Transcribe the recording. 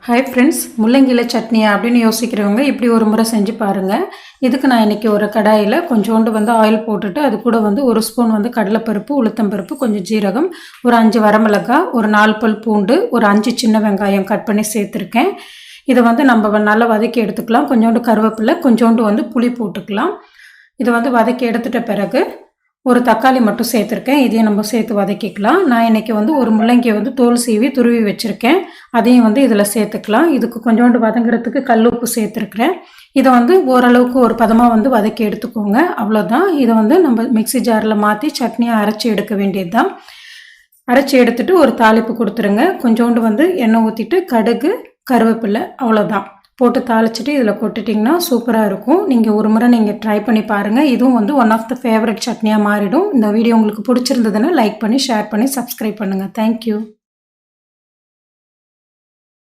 Hi friends, முள்ளங்கியில் சட்னியா அப்படின்னு யோசிக்கிறவங்க இப்படி ஒரு முறை செஞ்சு பாருங்கள். இதுக்கு நான் இன்றைக்கி ஒரு கடாயில் கொஞ்சோண்டு ஆயில் போட்டுட்டு அது கூட ஒரு ஸ்பூன் கடலைப்பருப்பு, உளுத்தம்பருப்பு, கொஞ்சம் ஜீரகம், ஒரு 5 வரமிளகாய், ஒரு 4 பல் பூண்டு, ஒரு 5 சின்ன வெங்காயம் கட் பண்ணி சேர்த்துருக்கேன். இதை நம்ம நல்லா வதக்கி எடுத்துக்கலாம். கொஞ்சோண்டு கருவேப்பிலை, கொஞ்சோண்டு புளி போட்டுக்கலாம். இதை வதக்கி எடுத்துட்ட பிறகு ஒரு தக்காளி மட்டும் சேர்த்துருக்கேன். இதையும் நம்ம சேர்த்து வதக்கிக்கலாம். நான் இன்றைக்கி ஒரு முள்ளங்கியை தோல் சீவி துருவி வச்சுருக்கேன். அதையும் இதில் சேர்த்துக்கலாம். இதுக்கு கொஞ்சோண்டு வதங்குறதுக்கு கல் உப்பு சேர்த்துருக்குறேன். இதை ஓரளவுக்கு ஒரு பதமாக வதக்கி எடுத்துக்கோங்க. அவ்வளோதான். இதை நம்ம மிக்சி ஜாரில் மாற்றி சட்னியாக அரைச்சி எடுக்க வேண்டியது தான். அரைச்சி எடுத்துகிட்டு ஒரு தாளிப்பு கொடுத்துருங்க. கொஞ்சோண்டு எண்ணெய் ஊற்றிட்டு கடுகு, கருவேப்பிலை, அவ்வளோதான் போட்டு தாளிச்சிட்டு இதில் கொட்டிட்டிங்கன்னா சூப்பராக இருக்கும். நீங்கள் ஒரு முறை ட்ரை பண்ணி பாருங்கள். இதுவும் ஒன் ஆஃப் த ஃபேவரட் சட்னியாக மாறிடும். இந்த வீடியோ உங்களுக்கு பிடிச்சிருந்ததுன்னா லைக் பண்ணி, ஷேர் பண்ணி, சப்ஸ்கிரைப் பண்ணுங்கள். தேங்க்யூ.